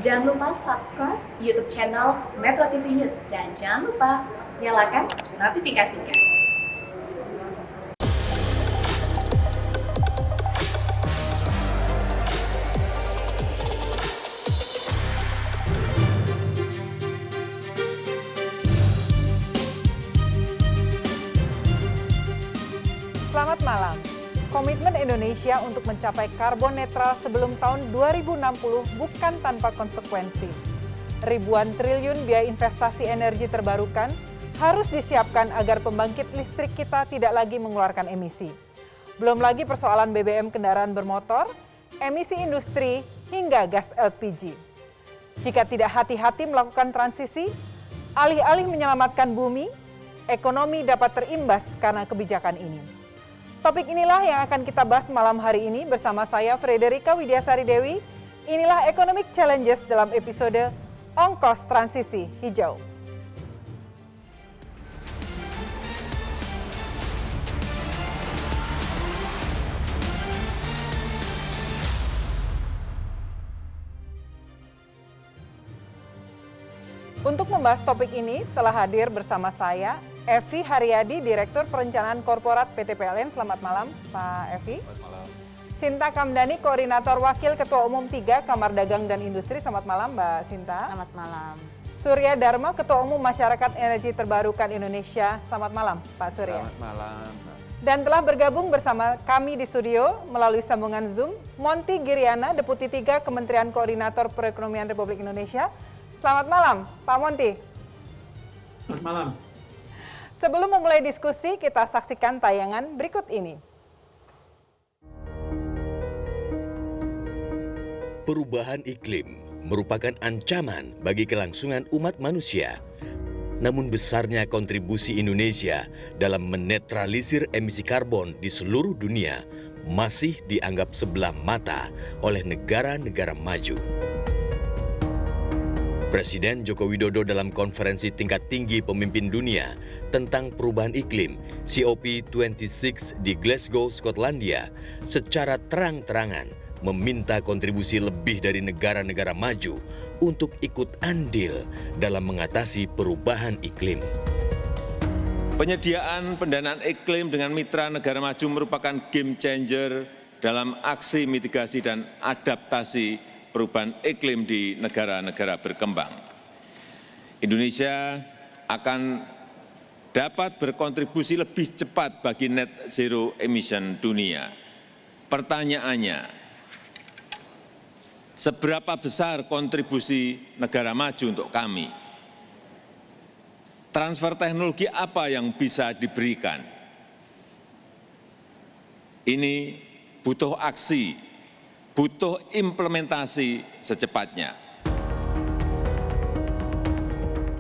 Jangan lupa subscribe YouTube channel Metro TV News dan jangan lupa nyalakan notifikasinya. Selamat malam. Komitmen Indonesia untuk mencapai karbon netral sebelum tahun 2060 bukan tanpa konsekuensi. Ribuan triliun biaya investasi energi terbarukan harus disiapkan agar pembangkit listrik kita tidak lagi mengeluarkan emisi. Belum lagi persoalan BBM kendaraan bermotor, emisi industri, hingga gas LPG. Jika tidak hati-hati melakukan transisi, alih-alih menyelamatkan bumi, ekonomi dapat terimbas karena kebijakan ini. Topik inilah yang akan kita bahas malam hari ini bersama saya Frederika Widiasari Dewi. Inilah Economic Challenges dalam episode Ongkos Transisi Hijau. Untuk membahas topik ini telah hadir bersama saya Evi Haryadi, Direktur Perencanaan Korporat PT PLN. Selamat malam, Pak Evi. Selamat malam. Sinta Kamdani, Koordinator Wakil Ketua Umum 3 Kamar Dagang dan Industri. Selamat malam, Mbak Sinta. Selamat malam. Surya Dharma, Ketua Umum Masyarakat Energi Terbarukan Indonesia. Selamat malam, Pak Surya. Selamat malam. Dan telah bergabung bersama kami di studio melalui sambungan Zoom, Monty Giriana, Deputi 3 Kementerian Koordinator Perekonomian Republik Indonesia. Selamat malam, Pak Monty. Selamat malam. Sebelum memulai diskusi, kita saksikan tayangan berikut ini. Perubahan iklim merupakan ancaman bagi kelangsungan umat manusia. Namun besarnya kontribusi Indonesia dalam menetralisir emisi karbon di seluruh dunia masih dianggap sebelah mata oleh negara-negara maju. Presiden Joko Widodo dalam konferensi tingkat tinggi pemimpin dunia tentang perubahan iklim COP26 di Glasgow, Skotlandia secara terang-terangan meminta kontribusi lebih dari negara-negara maju untuk ikut andil dalam mengatasi perubahan iklim. Penyediaan pendanaan iklim dengan mitra negara maju merupakan game changer dalam aksi mitigasi dan adaptasi perubahan iklim di negara-negara berkembang. Indonesia akan dapat berkontribusi lebih cepat bagi net zero emission dunia. Pertanyaannya, seberapa besar kontribusi negara maju untuk kami? Transfer teknologi apa yang bisa diberikan? Ini butuh aksi, butuh implementasi secepatnya.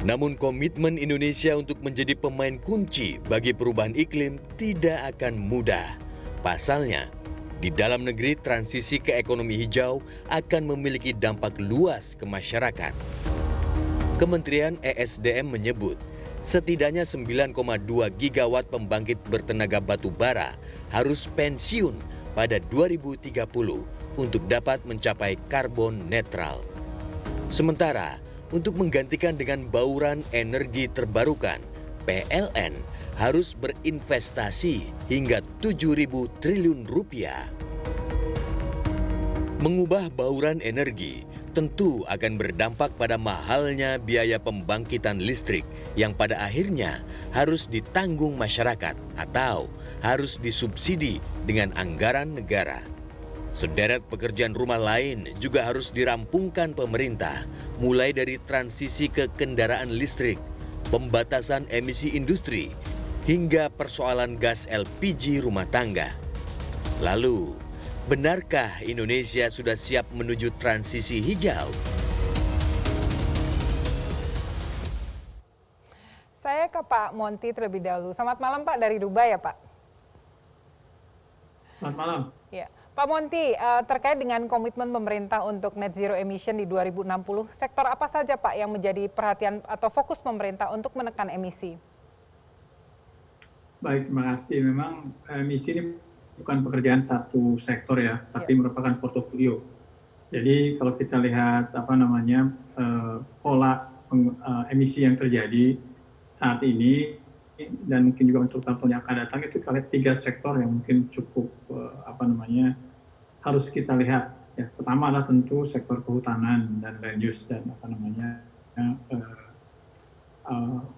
Namun komitmen Indonesia untuk menjadi pemain kunci bagi perubahan iklim tidak akan mudah. Pasalnya, di dalam negeri transisi ke ekonomi hijau akan memiliki dampak luas ke masyarakat. Kementerian ESDM menyebut, setidaknya 9,2 gigawatt pembangkit bertenaga batu bara harus pensiun pada 2030 untuk dapat mencapai karbon netral. Sementara, untuk menggantikan dengan bauran energi terbarukan, PLN harus berinvestasi hingga 7.000 triliun rupiah. Mengubah bauran energi tentu akan berdampak pada mahalnya biaya pembangkitan listrik yang pada akhirnya harus ditanggung masyarakat atau harus disubsidi dengan anggaran negara. Sederet pekerjaan rumah lain juga harus dirampungkan pemerintah, mulai dari transisi ke kendaraan listrik, pembatasan emisi industri, hingga persoalan gas LPG rumah tangga. Lalu, benarkah Indonesia sudah siap menuju transisi hijau? Saya ke Pak Monty terlebih dahulu. Selamat malam Pak, dari Dubai ya Pak? Selamat malam. Ya. Pak Monty, terkait dengan komitmen pemerintah untuk net zero emission di 2060, sektor apa saja Pak yang menjadi perhatian atau fokus pemerintah untuk menekan emisi? Baik, terima kasih. Memang emisi ini bukan pekerjaan satu sektor ya, tapi merupakan portofolio. Jadi kalau kita lihat pola emisi yang terjadi saat ini dan mungkin juga untuk tahun yang akan datang, itu kita lihat 3 sektor yang mungkin cukup harus kita lihat. Ya, pertama adalah tentu sektor kehutanan dan land use dan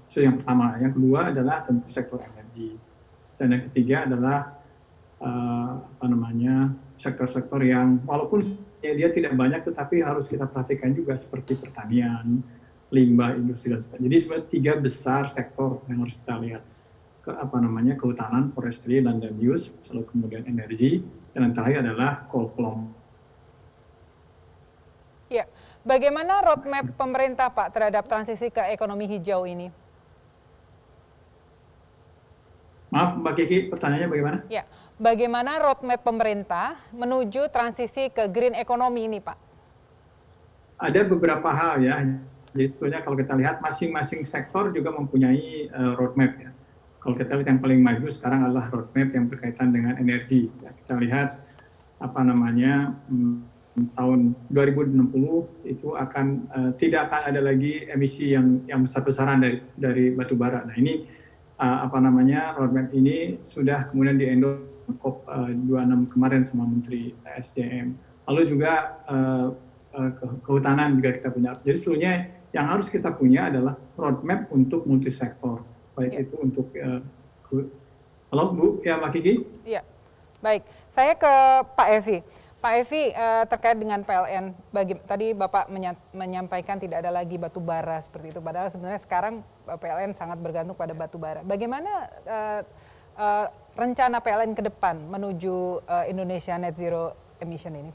itu yang pertama. Yang kedua adalah tentu sektor energi, dan yang ketiga adalah sektor-sektor yang walaupun dia tidak banyak tetapi harus kita perhatikan juga, seperti pertanian, limbah, industri dan sebagainya. Jadi sebenarnya 3 besar sektor yang harus kita lihat, kehutanan, forestry dan land use, lalu kemudian energi, dan yang terakhir adalah coal plum. Ya, bagaimana roadmap pemerintah Pak terhadap transisi ke ekonomi hijau ini? Maaf Mbak Kiki, pertanyaannya bagaimana? Ya, bagaimana roadmap pemerintah menuju transisi ke green economy ini Pak? Ada beberapa hal ya. Jadi sebetulnya kalau kita lihat masing-masing sektor juga mempunyai roadmap ya. Kalau kita lihat yang paling maju sekarang adalah roadmap yang berkaitan dengan energi. Ya, kita lihat tahun 2060 itu tidak akan ada lagi emisi yang besar-besaran dari batu bara. Nah ini roadmap ini sudah kemudian di-endorse COP26 kemarin sama Menteri SDM. Lalu juga kehutanan juga kita punya. Jadi sebetulnya yang harus kita punya adalah roadmap untuk multisektor, baik itu untuk halo Bu, ya Mbak Kiki? Iya, baik. Saya ke Pak Evi. Pak Evi, terkait dengan PLN, tadi Bapak menyampaikan tidak ada lagi batu bara seperti itu, padahal sebenarnya sekarang PLN sangat bergantung pada batu bara. Bagaimana rencana PLN ke depan menuju Indonesia Net Zero Emission ini?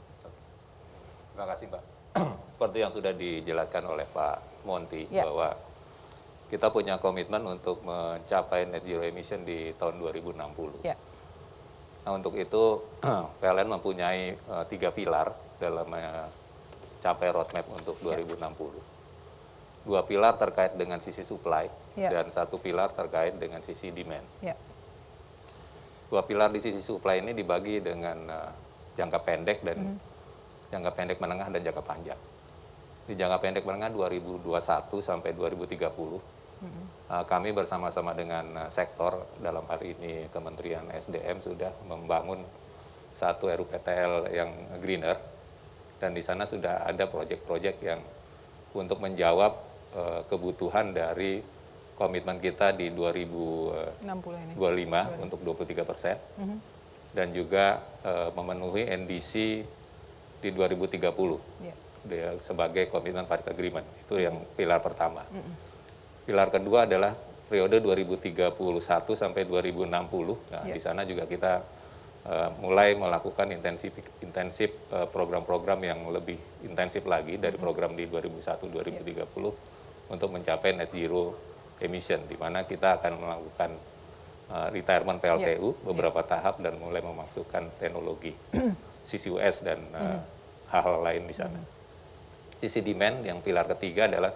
Terima kasih Mbak. Seperti yang sudah dijelaskan oleh Pak Monty, bahwa kita punya komitmen untuk mencapai Net Zero Emission di tahun 2060. Ya. Nah untuk itu PLN mempunyai 3 pilar dalam mencapai roadmap untuk 2060. 2 pilar terkait dengan sisi supply dan 1 pilar terkait dengan sisi demand. 2 pilar di sisi supply ini dibagi dengan jangka pendek dan jangka pendek menengah dan jangka panjang. Di jangka pendek menengah 2021 sampai 2030. Kami bersama-sama dengan sektor, dalam hal ini Kementerian SDM sudah membangun satu RUPTL yang greener, dan di sana sudah ada proyek-proyek yang untuk menjawab kebutuhan dari komitmen kita di 2025 untuk 23%, dan juga memenuhi NDC di 2030 sebagai komitmen Paris Agreement. Itu yang pilar pertama. Pilar kedua adalah periode 2031 sampai 2060. Nah, di sana juga kita mulai melakukan intensif program-program yang lebih intensif lagi dari program di 2001-2030 untuk mencapai net zero emission, di mana kita akan melakukan retirement PLTU beberapa tahap dan mulai memasukkan teknologi CCUS dan hal-hal lain di sana. Sisi demand yang pilar ketiga adalah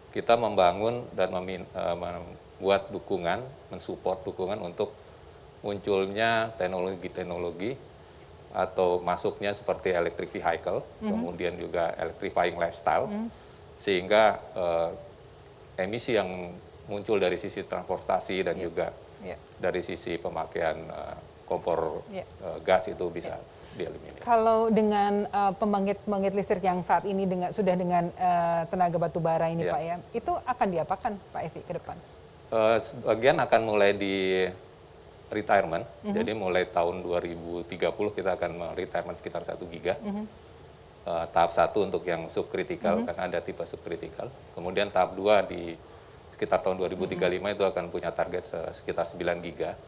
kita membangun dan membuat dukungan, mensupport dukungan untuk munculnya teknologi-teknologi atau masuknya seperti electric vehicle, kemudian juga electrifying lifestyle, sehingga emisi yang muncul dari sisi transportasi dan juga dari sisi pemakaian kompor gas itu bisa dieliminir. Kalau dengan pembangkit listrik yang saat ini sudah dengan tenaga batu bara ini Pak ya, itu akan diapakan Pak Evi ke depan? Sebagian akan mulai di retirement, jadi mulai tahun 2030 kita akan retirement sekitar 1 giga. Tahap 1 untuk yang subkritikal, karena ada tipe subkritikal. Kemudian tahap 2 di sekitar tahun 2035 itu akan punya target sekitar 9 giga.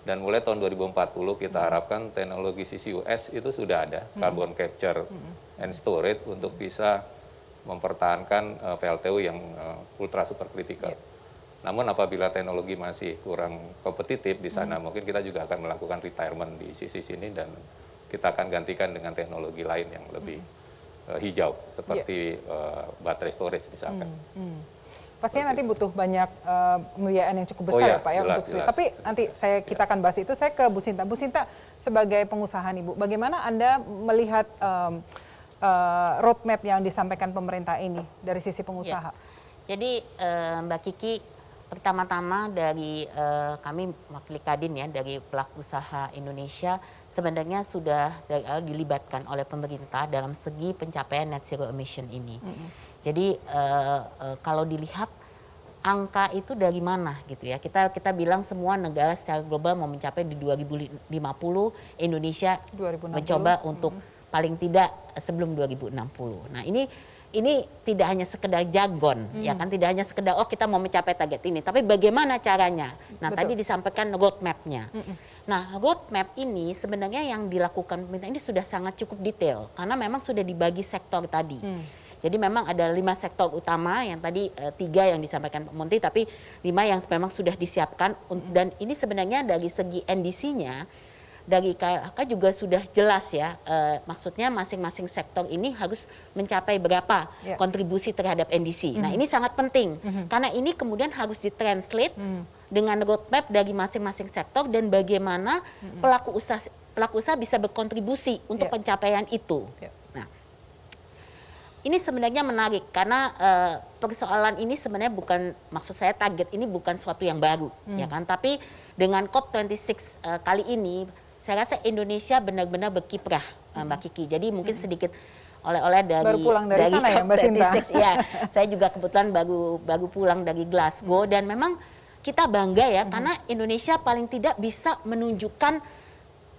Dan mulai tahun 2040 kita harapkan teknologi CCUS itu sudah ada, carbon capture and storage, untuk bisa mempertahankan PLTU yang ultra super critical. Namun apabila teknologi masih kurang kompetitif di sana, mungkin kita juga akan melakukan retirement di sisi sini dan kita akan gantikan dengan teknologi lain yang lebih hijau, seperti baterai storage misalkan. Pastinya nanti butuh banyak pembiayaan yang cukup besar ya Pak ya untuk jelas. Tapi nanti kita akan bahas itu. Saya ke Bu Sinta. Bu Sinta, sebagai pengusaha nih Bu, bagaimana Anda melihat roadmap yang disampaikan pemerintah ini dari sisi pengusaha? Jadi Mbak Kiki, pertama-tama dari kami mewakili Kadin ya, dari pelaku usaha Indonesia sebenarnya sudah dari awal dilibatkan oleh pemerintah dalam segi pencapaian net zero emission ini. Jadi kalau dilihat angka itu dari mana gitu ya, kita bilang semua negara secara global mau mencapai di 2050, Indonesia 2060. mencoba untuk paling tidak sebelum 2060. Nah ini tidak hanya sekedar jargon, ya kan, tidak hanya sekedar oh kita mau mencapai target ini, tapi bagaimana caranya. Nah tadi disampaikan roadmap-nya. Nah roadmap ini sebenarnya yang dilakukan pemerintah ini sudah sangat cukup detail, karena memang sudah dibagi sektor tadi. Jadi memang ada 5 sektor utama, yang tadi 3 yang disampaikan Pak Monty, tapi 5 yang memang sudah disiapkan. Dan ini sebenarnya dari segi NDC-nya, dari KLHK juga sudah jelas ya, maksudnya masing-masing sektor ini harus mencapai berapa kontribusi terhadap NDC. Nah ini sangat penting, karena ini kemudian harus ditranslate dengan roadmap dari masing-masing sektor dan bagaimana pelaku usaha bisa berkontribusi untuk pencapaian itu. Nah ini sebenarnya menarik karena persoalan ini sebenarnya bukan, maksud saya target ini bukan suatu yang baru, ya kan? Tapi dengan COP26 kali ini, saya rasa Indonesia benar-benar berkiprah, Mbak Kiki. Jadi mungkin sedikit oleh-oleh dari sana ya, Mbak Sinta? Ya, saya juga kebetulan baru pulang dari Glasgow dan memang kita bangga ya karena Indonesia paling tidak bisa menunjukkan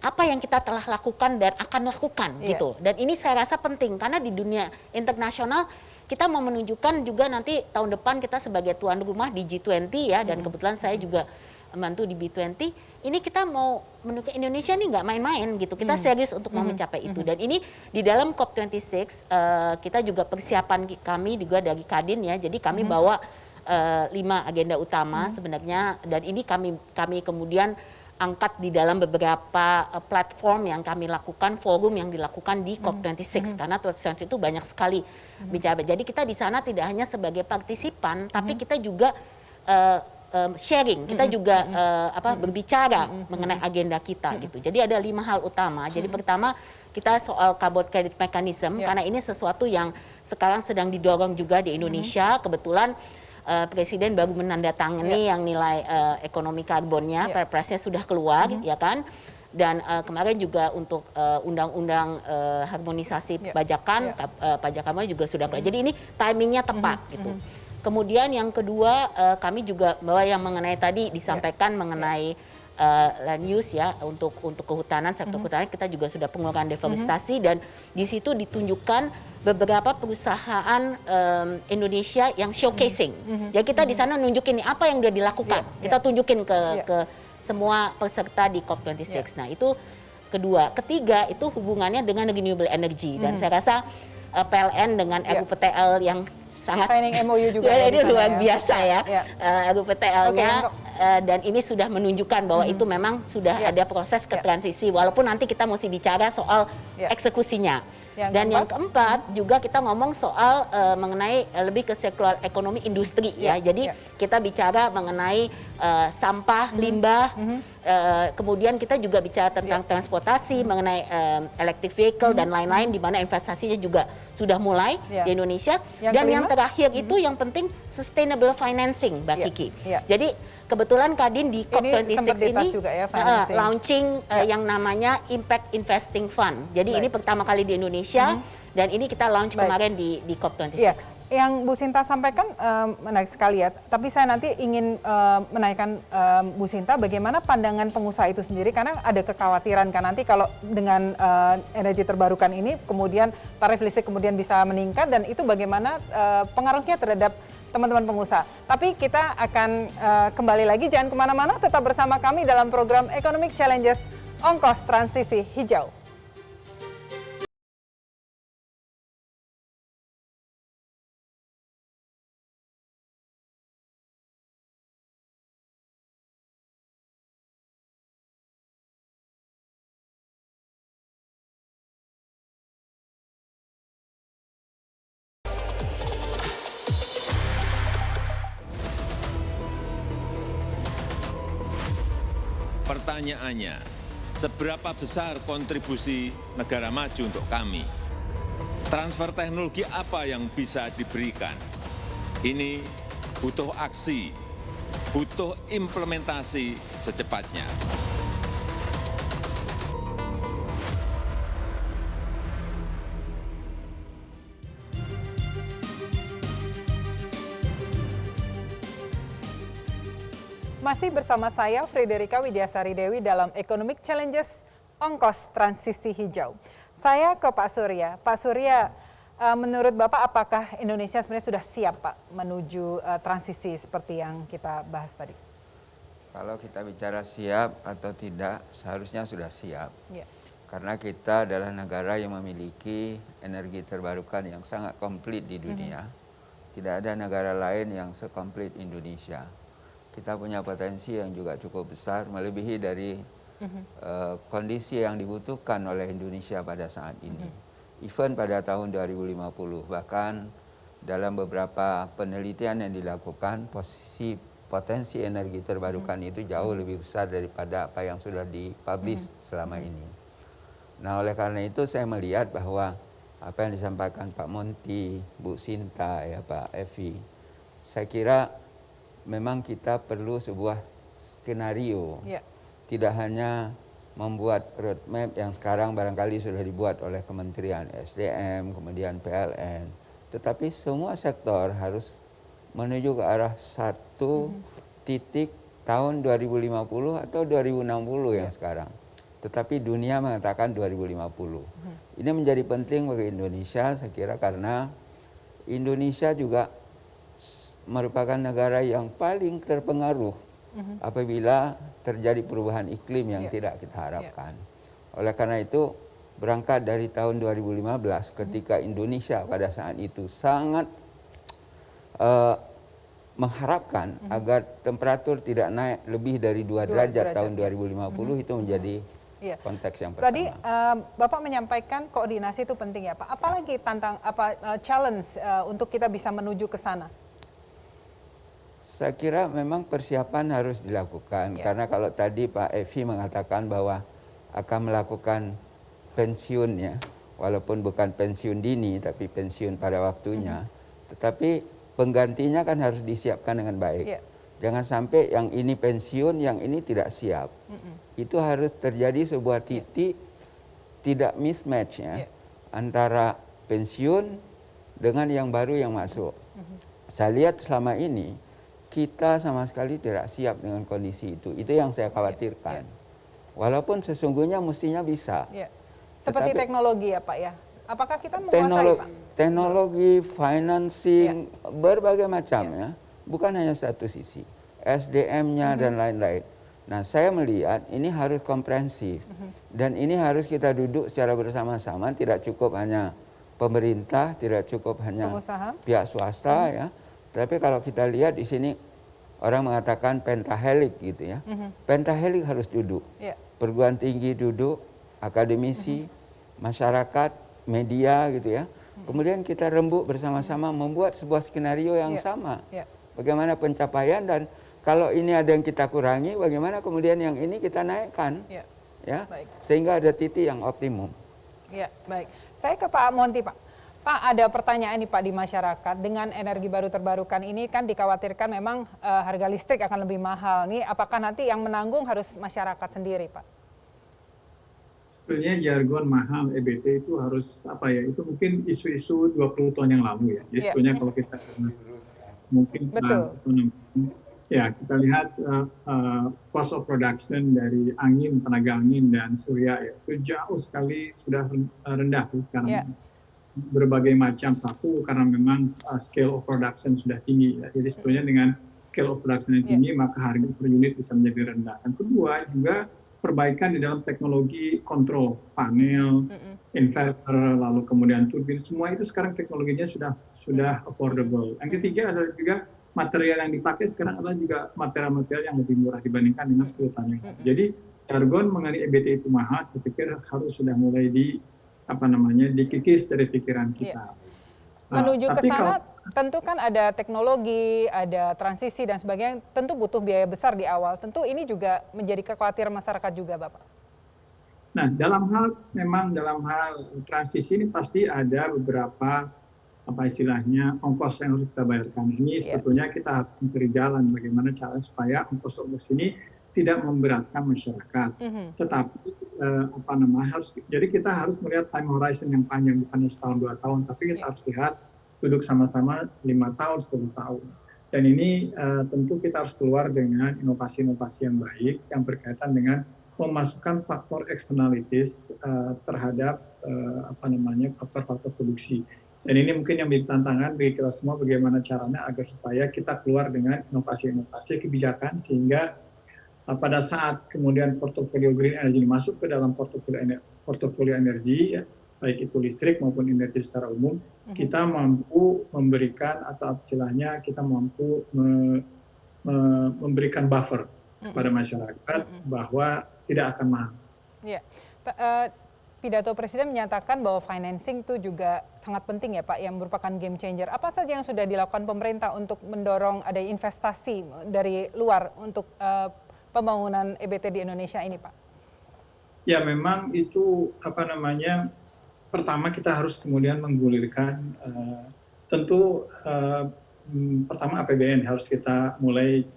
apa yang kita telah lakukan dan akan lakukan gitu. Dan ini saya rasa penting karena di dunia internasional kita mau menunjukkan juga nanti tahun depan kita sebagai tuan rumah di G20 ya, dan kebetulan saya juga membantu di B20. Ini kita mau menunjukkan Indonesia ini nggak main-main gitu. Kita serius untuk mau mencapai itu. Dan ini di dalam COP26 kita juga persiapan kami juga dari Kadin ya. Jadi kami bawa 5 agenda utama sebenarnya, dan ini kami kemudian angkat di dalam beberapa platform yang kami lakukan, forum yang dilakukan di COP26 karena COP26 itu banyak sekali bicara. Jadi kita di sana tidak hanya sebagai partisipan, tapi kita juga sharing, kita juga berbicara mengenai agenda kita gitu. Jadi ada 5 hal utama. Jadi pertama kita soal carbon credit mechanism, karena ini sesuatu yang sekarang sedang didorong juga di Indonesia. Kebetulan Presiden baru menandatangani yang nilai ekonomi karbonnya, Perpresnya sudah keluar, ya kan? Dan kemarin juga untuk undang-undang harmonisasi pajakan, pajak karbon juga sudah keluar. Jadi ini timingnya tepat gitu. Kemudian yang kedua kami juga bahwa yang mengenai tadi disampaikan mengenai land use ya, untuk kehutanan, sektor kehutanan kita juga sudah pengurangan deforestasi, dan di situ ditunjukkan beberapa perusahaan Indonesia yang showcasing. Jadi kita di sana nunjukin nih apa yang sudah dilakukan. Kita tunjukin ke semua peserta di COP26. Nah itu kedua. Ketiga itu hubungannya dengan renewable energy, dan saya rasa PLN dengan RUPTL yang sangat signing MOU juga ini luar biasa ya, Okay, RUPTL-nya, dan ini sudah menunjukkan bahwa itu memang sudah ada proses ke transisi, walaupun nanti kita mesti bicara soal eksekusinya. Dan yang keempat juga kita ngomong soal mengenai lebih ke circular ekonomi industri ya. Jadi kita bicara mengenai sampah, limbah, kemudian kita juga bicara tentang transportasi, mengenai electric vehicle dan lain-lain, di mana investasinya juga sudah mulai di Indonesia. Dan yang terakhir itu yang penting sustainable financing, Mbak Kiki. Jadi kebetulan Kadin di COP26 ini juga ya, launching yang namanya Impact Investing Fund. Jadi ini pertama kali di Indonesia, dan ini kita launch kemarin di COP26. Yang Bu Sinta sampaikan menarik sekali ya, tapi saya nanti ingin menanyakan Bu Sinta bagaimana pandangan pengusaha itu sendiri, karena ada kekhawatiran kan nanti kalau dengan energi terbarukan ini kemudian tarif listrik kemudian bisa meningkat, dan itu bagaimana pengaruhnya terhadap teman-teman pengusaha. Tapi kita akan kembali lagi, jangan kemana-mana, tetap bersama kami dalam program Economic Challenges Ongkos Transisi Hijau. Pertanyaannya, seberapa besar kontribusi negara maju untuk kami? Transfer teknologi apa yang bisa diberikan? Ini butuh aksi, butuh implementasi secepatnya. Masih bersama saya, Frederika Widyasari Dewi dalam Economic Challenges Ongkos Transisi Hijau. Saya ke Pak Surya. Pak Surya, menurut Bapak apakah Indonesia sebenarnya sudah siap Pak menuju transisi seperti yang kita bahas tadi? Kalau kita bicara siap atau tidak, seharusnya sudah siap. Ya. Karena kita adalah negara yang memiliki energi terbarukan yang sangat komplit di dunia. Tidak ada negara lain yang sekomplit Indonesia. Kita punya potensi yang juga cukup besar, melebihi dari kondisi yang dibutuhkan oleh Indonesia pada saat ini. Even pada tahun 2050, bahkan dalam beberapa penelitian yang dilakukan, potensi energi terbarukan itu jauh lebih besar daripada apa yang sudah dipublish selama ini. Nah, oleh karena itu saya melihat bahwa apa yang disampaikan Pak Monty, Bu Sinta, ya Pak Evi, saya kira memang kita perlu sebuah skenario, tidak hanya membuat roadmap yang sekarang barangkali sudah dibuat oleh Kementerian SDM, kemudian PLN, tetapi semua sektor harus menuju ke arah satu titik tahun 2050 atau 2060 yang sekarang. Tetapi dunia mengatakan 2050. Ini menjadi penting bagi Indonesia, saya kira karena Indonesia juga merupakan negara yang paling terpengaruh apabila terjadi perubahan iklim yang tidak kita harapkan. Oleh karena itu, berangkat dari tahun 2015 ketika Indonesia pada saat itu sangat mengharapkan agar temperatur tidak naik lebih dari 2 derajat tahun 2050, itu menjadi konteks yang pertama. Tadi Bapak menyampaikan koordinasi itu penting ya Pak. Apalagi challenge untuk kita bisa menuju ke sana? Saya kira memang persiapan harus dilakukan, karena kalau tadi Pak Evi mengatakan bahwa akan melakukan pensiun ya, walaupun bukan pensiun dini tapi pensiun pada waktunya, tetapi penggantinya kan harus disiapkan dengan baik. Jangan sampai yang ini pensiun, yang ini tidak siap. Itu harus terjadi sebuah titik tidak mismatch ya, antara pensiun dengan yang baru yang masuk. Saya lihat selama ini kita sama sekali tidak siap dengan kondisi itu. Itu yang saya khawatirkan. Walaupun sesungguhnya mestinya bisa. Seperti teknologi ya Pak ya? Apakah kita menguasai Pak? Teknologi, financing, berbagai macam ya. Bukan hanya satu sisi. SDM-nya dan lain-lain. Nah, saya melihat ini harus komprehensif. Dan ini harus kita duduk secara bersama-sama. Tidak cukup hanya pemerintah, tidak cukup hanya pihak swasta ya. Tapi kalau kita lihat di sini orang mengatakan pentahelik gitu ya. Pentahelik harus duduk. Perguruan tinggi duduk, akademisi, masyarakat, media gitu ya. Kemudian kita rembuk bersama-sama membuat sebuah skenario yang sama. Bagaimana pencapaian, dan kalau ini ada yang kita kurangi, bagaimana kemudian yang ini kita naikkan. Ya. Sehingga ada titik yang optimum. Ya, baik. Saya ke Pak Monty, Pak. Pak, ada pertanyaan nih Pak di masyarakat, dengan energi baru terbarukan ini kan dikhawatirkan memang harga listrik akan lebih mahal. Nih, apakah nanti yang menanggung harus masyarakat sendiri Pak? Sebenarnya jargon mahal EBT itu harus apa ya, itu mungkin isu-isu 20 tahun yang lalu ya. Jadi sebetulnya kalau kita mungkin ya kita lihat cost of production dari angin, tenaga angin dan surya ya, itu jauh sekali sudah rendah sekarang. Berbagai macam faktor karena memang scale of production sudah tinggi ya. Jadi sebetulnya dengan scale of production yang tinggi maka harga per unit bisa menjadi rendah. Dan kedua juga perbaikan di dalam teknologi kontrol panel, inverter, lalu kemudian turbin, semua itu sekarang teknologinya sudah affordable. Yang ketiga adalah juga material yang dipakai sekarang adalah juga material-material yang lebih murah dibandingkan dengan 10 tahun yang lalu. Jadi jargon mengenai EBT itu mahal, saya pikir harus sudah mulai dikikis dari pikiran kita. Menuju ke sana tentu kan ada teknologi, ada transisi dan sebagainya, tentu butuh biaya besar di awal. Tentu ini juga menjadi kekhawatiran masyarakat juga, Bapak. Nah, dalam hal transisi ini pasti ada beberapa apa istilahnya ongkos yang harus kita bayarkan. Ini sebetulnya kita harus mencari jalan bagaimana cara supaya ongkos-ongkos ini tidak memberatkan masyarakat. Tetapi jadi kita harus melihat time horizon yang panjang, bukan setahun 2 tahun, tapi kita harus lihat duduk sama-sama 5 tahun 10 tahun. Dan ini tentu kita harus keluar dengan inovasi-inovasi yang baik yang berkaitan dengan memasukkan faktor externalities terhadap faktor-faktor produksi. Dan ini mungkin yang menjadi tantangan bagi kita semua bagaimana caranya agar supaya kita keluar dengan inovasi-inovasi kebijakan sehingga pada saat kemudian portofolio green energy masuk ke dalam portofolio energi, ya, baik itu listrik maupun energi secara umum, kita mampu memberikan atau istilahnya kita mampu memberikan buffer kepada masyarakat bahwa tidak akan mahal. Ya. Pidato Presiden menyatakan bahwa financing itu juga sangat penting ya Pak, yang merupakan game changer. Apa saja yang sudah dilakukan pemerintah untuk mendorong ada investasi dari luar untuk pembangunan EBT di Indonesia ini Pak? Ya memang itu pertama kita harus kemudian menggulirkan tentu pertama APBN harus kita mulai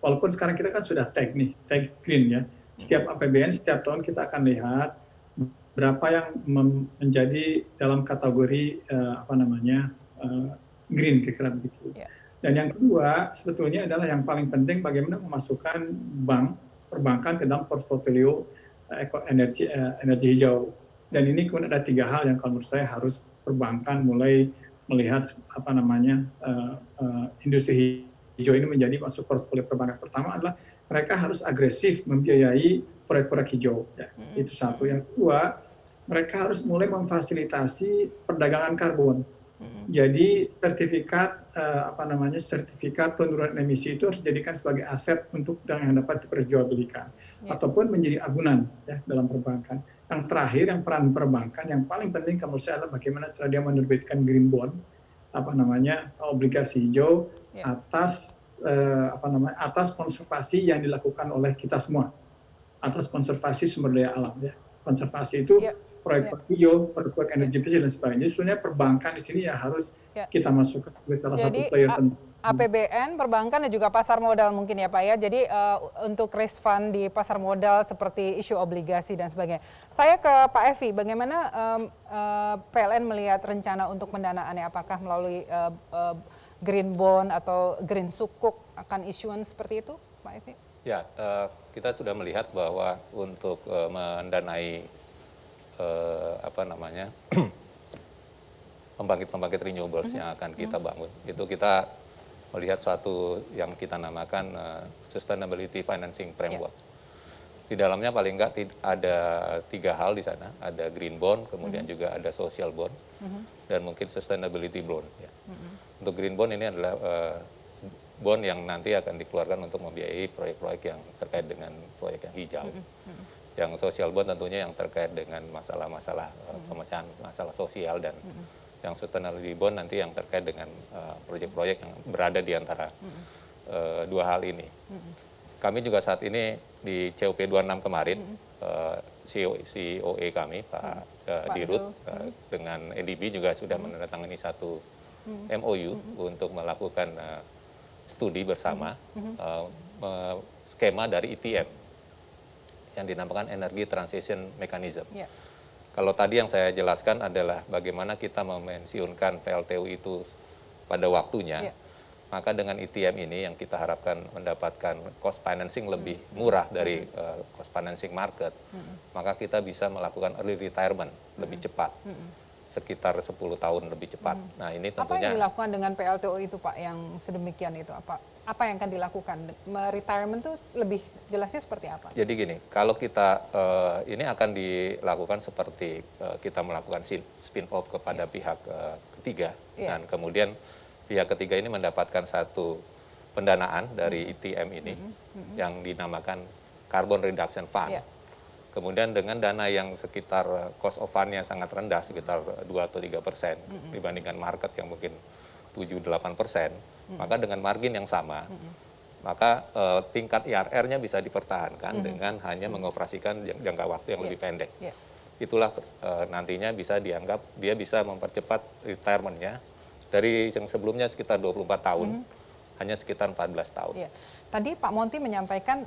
walaupun sekarang kita kan sudah tag green ya. Setiap APBN setiap tahun kita akan lihat berapa yang menjadi dalam kategori green kira-kira begitu. Dan yang kedua sebetulnya adalah yang paling penting bagaimana memasukkan perbankan ke dalam portfolio energi hijau. Dan ini kemudian ada 3 hal yang kalau menurut saya harus perbankan mulai melihat industri hijau ini menjadi masuk portfolio perbankan. Pertama adalah mereka harus agresif membiayai proyek-proyek hijau. Ya. Itu satu. Yang kedua, mereka harus mulai memfasilitasi perdagangan karbon. Jadi sertifikat penurunan emisi itu harus dijadikan sebagai aset untuk yang dapat diperjualbelikan ataupun menjadi agunan ya dalam perbankan. Yang terakhir, yang peran perbankan yang paling penting menurut saya adalah bagaimana cara dia menerbitkan green bond, obligasi hijau atas konservasi yang dilakukan oleh kita semua, atas konservasi sumber daya alam ya. Konservasi itu proyek hijau, proyek energi bersih dan sebagainya. Sebenarnya perbankan di sini ya harus kita masukkan sebagai salah satu player penting. APBN, perbankan dan juga pasar modal mungkin ya Pak ya. Jadi untuk risk fund di pasar modal seperti isu obligasi dan sebagainya. Saya ke Pak Evi, bagaimana PLN melihat rencana untuk pendanaannya? Apakah melalui green bond atau green sukuk akan issuance seperti itu Pak Evi? Ya, kita sudah melihat bahwa untuk mendanai pembangkit-pembangkit renewables yang akan kita bangun, itu kita melihat suatu yang kita namakan Sustainability Financing Framework. Di dalamnya paling enggak ada 3 hal di sana, ada green bond, kemudian juga ada social bond, dan mungkin sustainability bond. Ya. Untuk green bond ini adalah bond yang nanti akan dikeluarkan untuk membiayai proyek-proyek yang terkait dengan proyek yang hijau. Yang social bond tentunya yang terkait dengan masalah-masalah pemecahan masalah sosial, dan yang sustainability bond nanti yang terkait dengan proyek-proyek yang berada di antara 2 hal ini. Kami juga saat ini di COP 26 kemarin, COE kami, Pak Dirut, dengan EDB juga sudah menandatangani satu MOU untuk melakukan studi bersama skema dari ITM yang dinamakan Energy Transition Mechanism. Kalau tadi yang saya jelaskan adalah bagaimana kita memensiunkan PLTU itu pada waktunya, maka dengan ITM ini yang kita harapkan mendapatkan cost financing lebih murah dari cost financing market, maka kita bisa melakukan early retirement lebih cepat, sekitar 10 tahun lebih cepat. Nah ini tentunya. Apa yang dilakukan dengan PLTU itu Pak yang sedemikian itu? Apa yang akan dilakukan? Retirement itu lebih jelasnya seperti apa? Jadi gini, kalau kita ini akan dilakukan seperti kita melakukan spin off kepada pihak ketiga, dan kemudian pihak ketiga ini mendapatkan satu pendanaan dari ITM ini yang dinamakan Carbon Reduction Fund. Kemudian dengan dana yang sekitar cost of fund-nya sangat rendah, sekitar 2 atau 3% dibandingkan market yang mungkin 7-8%, maka dengan margin yang sama, maka tingkat IRR-nya bisa dipertahankan dengan hanya mengoperasikan jangka waktu yang lebih pendek. Itulah nantinya bisa dianggap dia bisa mempercepat retirement-nya dari yang sebelumnya sekitar 24 tahun, hanya sekitar 14 tahun. Tadi Pak Monty menyampaikan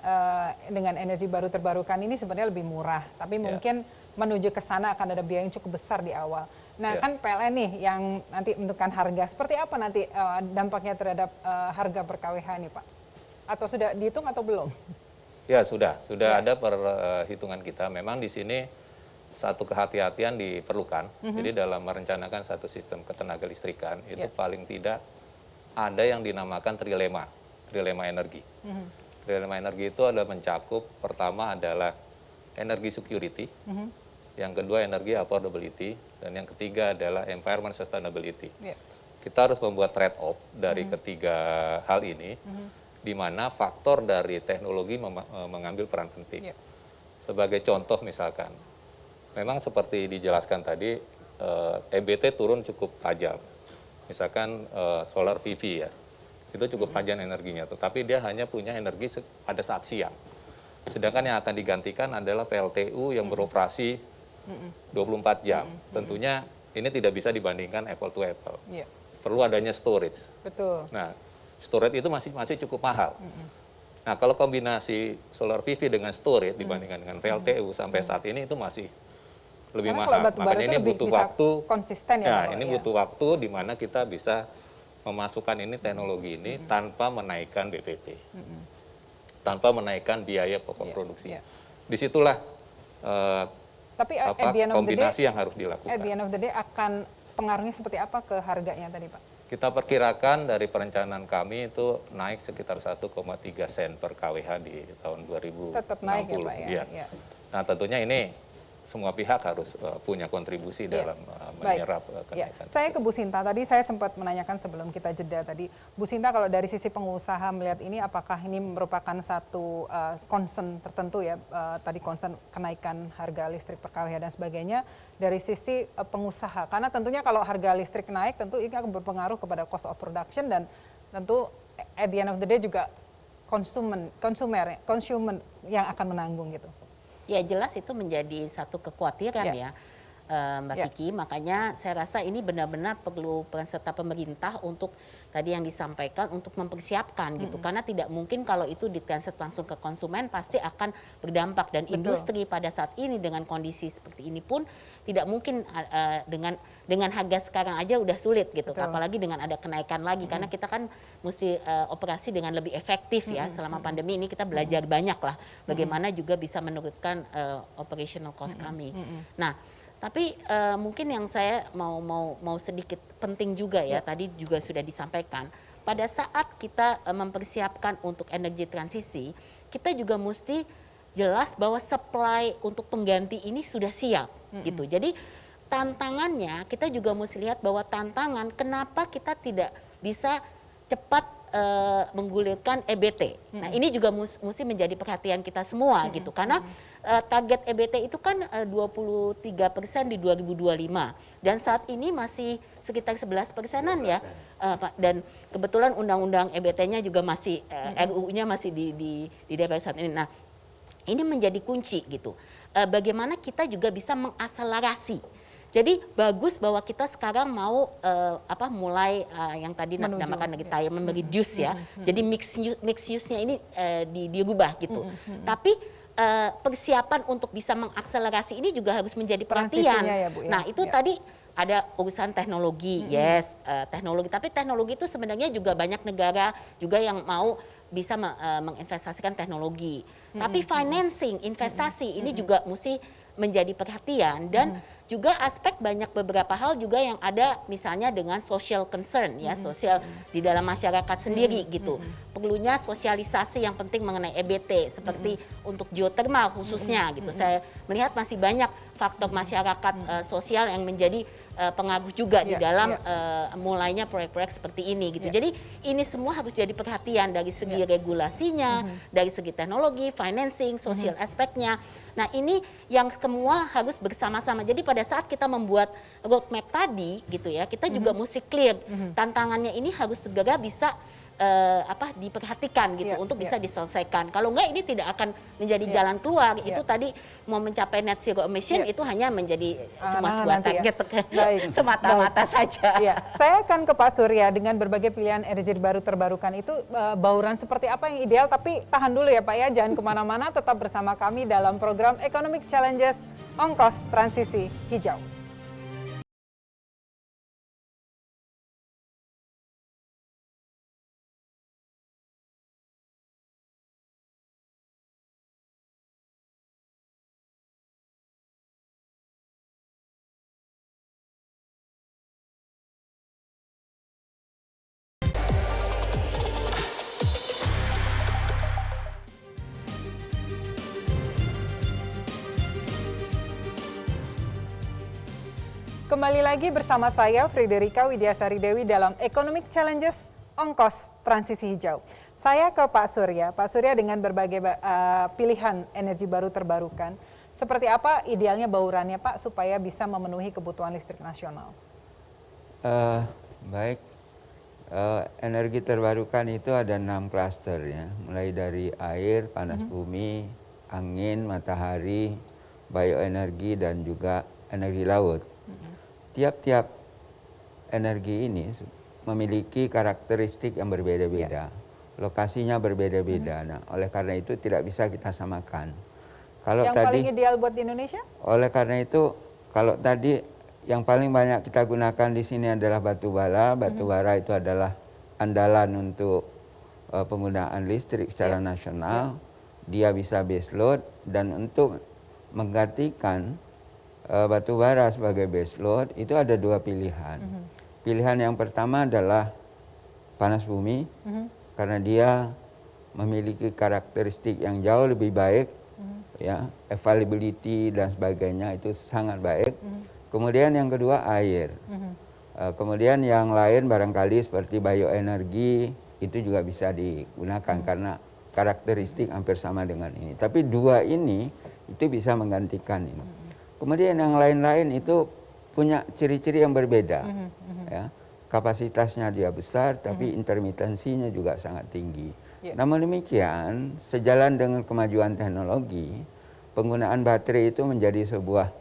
dengan energi baru terbarukan ini sebenarnya lebih murah, tapi mungkin menuju ke sana akan ada biaya yang cukup besar di awal. Nah kan PLN nih yang nanti menentukan harga, seperti apa nanti dampaknya terhadap harga per kWh nih Pak? Atau sudah dihitung atau belum? Ya sudah ada perhitungan kita. Memang di sini satu kehati-hatian diperlukan. Jadi dalam merencanakan satu sistem ketenaga listrikan itu paling tidak ada yang dinamakan trilema energi. Trilema energi itu adalah mencakup pertama adalah energi security, yang kedua energi affordability, dan yang ketiga adalah environment sustainability. Kita harus membuat trade-off dari ketiga hal ini, di mana faktor dari teknologi mengambil peran penting. Sebagai contoh misalkan, memang seperti dijelaskan tadi, EBT turun cukup tajam. Misalkan solar PV ya, itu cukup tajam energinya, tetapi dia hanya punya energi pada saat siang. Sedangkan yang akan digantikan adalah PLTU yang beroperasi 24 jam. Tentunya ini tidak bisa dibandingkan apple to apple. Perlu adanya storage. Betul. Nah, storage itu masih cukup mahal. Nah, kalau kombinasi solar PV dengan storage dibandingkan dengan PLTU sampai saat ini itu masih lebih mahal. Makanya ini butuh waktu konsisten ya. Nah, ini butuh waktu di mana kita bisa memasukkan ini teknologi ini tanpa menaikkan BPP. Tanpa menaikkan biaya pokok produksi. Disitulah tapi kombinasi yang harus dilakukan. At the end of the day akan pengaruhnya seperti apa ke harganya tadi Pak? Kita perkirakan dari perencanaan kami itu naik sekitar 1,3 sen per kWh di tahun 2060. Tetap naik ya Pak ya? Nah tentunya ini semua pihak harus punya kontribusi dalam menyerap kenaikan. Saya ke Bu Sinta, tadi saya sempat menanyakan sebelum kita jeda tadi, Bu Sinta kalau dari sisi pengusaha melihat ini apakah ini merupakan satu concern tertentu ya, tadi concern kenaikan harga listrik per kWh dan sebagainya, dari sisi pengusaha, karena tentunya kalau harga listrik naik tentu ini akan berpengaruh kepada cost of production dan tentu at the end of the day juga konsumen yang akan menanggung gitu. Ya jelas itu menjadi satu kekhawatiran ya Mbak Kiki, makanya saya rasa ini benar-benar perlu peran serta pemerintah untuk tadi yang disampaikan untuk mempersiapkan gitu, karena tidak mungkin kalau itu ditransit langsung ke konsumen pasti akan berdampak dan industri pada saat ini dengan kondisi seperti ini pun tidak mungkin dengan harga sekarang aja udah sulit gitu, apalagi dengan ada kenaikan lagi karena kita kan mesti operasi dengan lebih efektif ya selama pandemi ini kita belajar banyak lah bagaimana juga bisa menurunkan operational cost kami. Nah, tapi mungkin yang saya mau sedikit penting juga ya, tadi juga sudah disampaikan, pada saat kita mempersiapkan untuk energi transisi, kita juga mesti jelas bahwa supply untuk pengganti ini sudah siap gitu. Jadi tantangannya kita juga mesti lihat bahwa tantangan kenapa kita tidak bisa cepat menggulirkan EBT. Nah ini juga mesti menjadi perhatian kita semua gitu, karena target EBT itu kan 23% di 2025 dan saat ini masih sekitar 11%-an ya Pak, dan kebetulan undang-undang EBT-nya juga masih RUU-nya masih di DPR saat ini. Nah ini menjadi kunci gitu, bagaimana kita juga bisa mengakselerasi. Jadi bagus bahwa kita sekarang mau mulai yang tadi namakan retirement reduce ya. Jadi mix use-nya ini dirubah gitu. Tapi persiapan untuk bisa mengakselerasi ini juga harus menjadi perhatian. Ya, Bu, ya. Nah, itu tadi ada urusan teknologi, teknologi. Tapi teknologi itu sebenarnya juga banyak negara juga yang mau bisa menginvestasikan teknologi. Tapi financing, investasi ini juga mesti menjadi perhatian dan juga aspek banyak beberapa hal juga yang ada misalnya dengan social concern ya, sosial di dalam masyarakat sendiri gitu. Perlunya sosialisasi yang penting mengenai EBT seperti untuk geothermal khususnya gitu. Saya melihat masih banyak faktor masyarakat sosial yang menjadi pengaruh juga di dalam mulainya proyek-proyek seperti ini gitu. Jadi ini semua harus jadi perhatian dari segi regulasinya, dari segi teknologi, financing, social aspeknya. Nah ini yang semua harus bersama-sama. Jadi pada saat kita membuat roadmap tadi gitu ya, kita juga mesti clear tantangannya ini harus segera bisa diperhatikan gitu untuk bisa diselesaikan. Kalau enggak ini tidak akan menjadi jalan keluar. Itu tadi mau mencapai net zero emission itu hanya menjadi cuma sebuah target semata-mata saja. Saya akan ke Pak Surya dengan berbagai pilihan energi baru terbarukan itu bauran seperti apa yang ideal, tapi tahan dulu ya Pak ya, jangan kemana-mana, tetap bersama kami dalam program Economic Challenges Ongkos Transisi Hijau. Kembali lagi bersama saya Friderika Widiasari Dewi dalam Economic Challenges Ongkos Transisi Hijau. Saya ke Pak Surya. Pak Surya dengan berbagai pilihan energi baru terbarukan, seperti apa idealnya baurannya Pak supaya bisa memenuhi kebutuhan listrik nasional? Baik, energi terbarukan itu ada 6 klaster ya, mulai dari air, panas bumi, angin, matahari, bioenergi dan juga energi laut. Tiap-tiap energi ini memiliki karakteristik yang berbeda-beda, lokasinya berbeda-beda. Nah, oleh karena itu tidak bisa kita samakan. Kalau yang paling ideal buat Indonesia? Oleh karena itu, kalau tadi yang paling banyak kita gunakan di sini adalah batu bara. Batu bara itu adalah andalan untuk penggunaan listrik secara nasional. Dia bisa base load, dan untuk menggantikan batu bara sebagai base load itu ada 2 pilihan. Pilihan yang pertama adalah panas bumi, karena dia memiliki karakteristik yang jauh lebih baik, ya, availability dan sebagainya itu sangat baik. Kemudian yang kedua air. Kemudian yang lain barangkali seperti bioenergi itu juga bisa digunakan karena karakteristik hampir sama dengan ini. Tapi 2 ini itu bisa menggantikan ini. Kemudian yang lain-lain itu punya ciri-ciri yang berbeda, ya. Kapasitasnya dia besar, tapi intermitensinya juga sangat tinggi. Namun demikian, sejalan dengan kemajuan teknologi, penggunaan baterai itu menjadi sebuah